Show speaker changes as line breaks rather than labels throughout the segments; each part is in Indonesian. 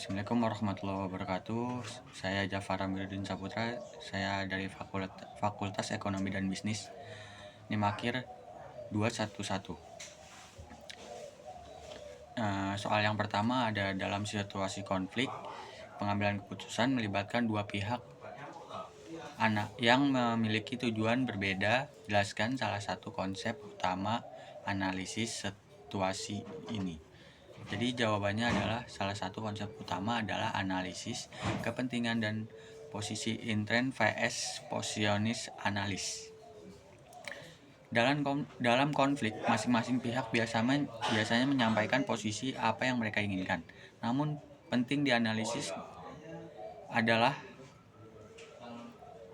Assalamualaikum warahmatullahi wabarakatuh. Saya Jafar Amiruddin Saputra. Saya dari Fakultas Ekonomi dan Bisnis, Nimakir 211. Soal yang pertama ada dalam situasi konflik, pengambilan keputusan melibatkan dua pihak yang memiliki tujuan berbeda. Jelaskan salah satu konsep utama analisis situasi ini. Jadi jawabannya adalah salah satu konsep utama adalah analisis kepentingan dan posisi intern vs positionis analis. Dalam konflik, masing-masing pihak biasanya menyampaikan posisi apa yang mereka inginkan. Namun penting dianalisis adalah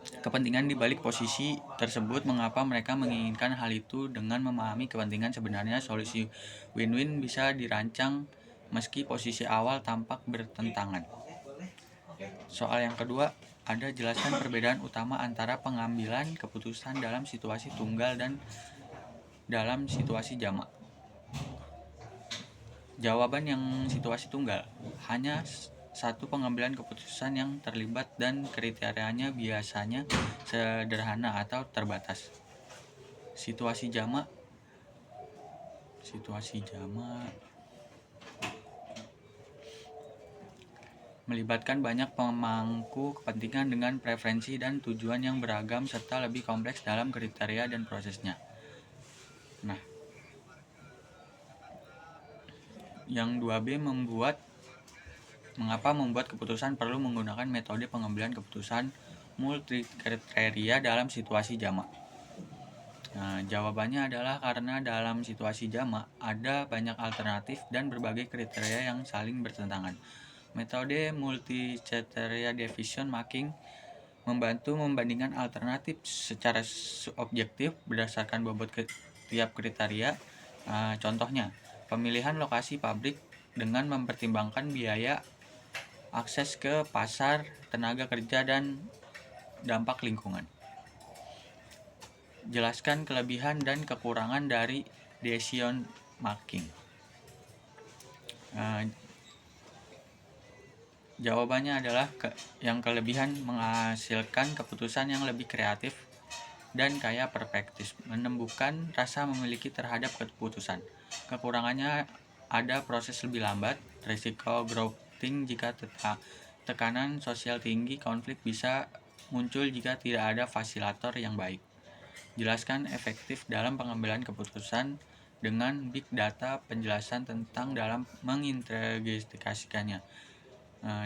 kepentingan di balik posisi tersebut, mengapa mereka menginginkan hal itu. Dengan memahami kepentingan sebenarnya, solusi win-win bisa dirancang meski posisi awal tampak bertentangan. Soal yang kedua, ada jelaskan perbedaan utama antara pengambilan keputusan dalam situasi tunggal dan dalam situasi jamak. Jawaban yang situasi tunggal, hanya satu pengambilan keputusan yang terlibat dan kriterianya biasanya sederhana atau terbatas. Situasi jamak melibatkan banyak pemangku kepentingan dengan preferensi dan tujuan yang beragam serta lebih kompleks dalam kriteria dan prosesnya. Yang 2B mengapa membuat keputusan perlu menggunakan metode pengambilan keputusan multi kriteria dalam situasi jamak. Jawabannya adalah karena dalam situasi jamak ada banyak alternatif dan berbagai kriteria yang saling bertentangan. Metode multi kriteria decision making membantu membandingkan alternatif secara objektif berdasarkan bobot tiap kriteria. Contohnya, pemilihan lokasi pabrik dengan mempertimbangkan biaya, akses ke pasar, tenaga kerja, dan dampak lingkungan. Jelaskan kelebihan dan kekurangan dari decision making. Jawabannya adalah yang kelebihan menghasilkan keputusan yang lebih kreatif dan kaya perspektif, menumbuhkan rasa memiliki terhadap keputusan. Kekurangannya ada proses lebih lambat, risiko growing jika tekanan sosial tinggi, konflik bisa muncul jika tidak ada fasilitator yang baik. Jelaskan efektif dalam pengambilan keputusan dengan big data, penjelasan tentang dalam mengintegrasikannya.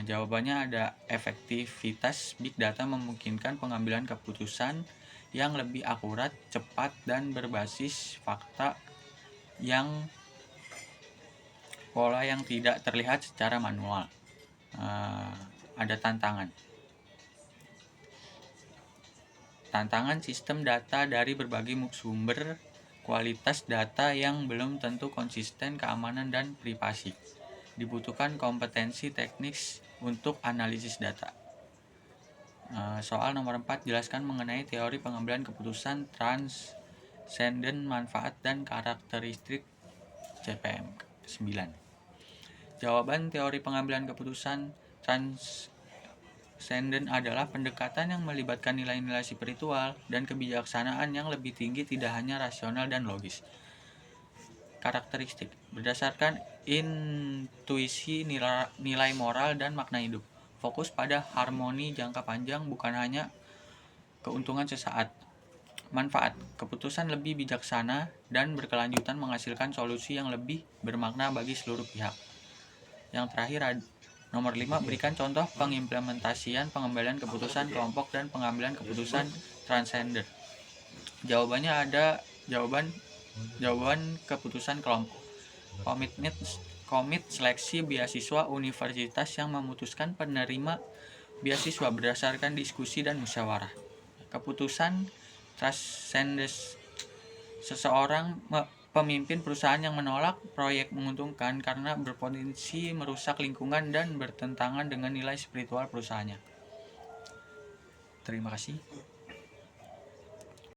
Jawabannya ada efektivitas big data memungkinkan pengambilan keputusan yang lebih akurat, cepat, dan berbasis fakta yang pola yang tidak terlihat secara manual. Ada tantangan sistem data dari berbagai sumber, kualitas data yang belum tentu konsisten, keamanan dan privasi. Dibutuhkan kompetensi teknis untuk analisis data. Soal nomor 4, jelaskan mengenai teori pengambilan keputusan transenden manfaat dan karakteristik CPM 9. Jawaban teori pengambilan keputusan transenden adalah pendekatan yang melibatkan nilai-nilai spiritual dan kebijaksanaan yang lebih tinggi, tidak hanya rasional dan logis. Karakteristik berdasarkan intuisi, nilai moral, dan makna hidup. Fokus pada harmoni jangka panjang, bukan hanya keuntungan sesaat. Manfaat, keputusan lebih bijaksana dan berkelanjutan menghasilkan solusi yang lebih bermakna bagi seluruh pihak. Yang terakhir, nomor 5, berikan contoh pengimplementasian pengambilan keputusan kelompok dan pengambilan keputusan transgender. Jawabannya ada jawaban keputusan kelompok. Komit seleksi beasiswa universitas yang memutuskan penerima beasiswa berdasarkan diskusi dan musyawarah. Keputusan transgender, seseorang pemimpin perusahaan yang menolak proyek menguntungkan karena berpotensi merusak lingkungan dan bertentangan dengan nilai spiritual perusahaannya. Terima kasih.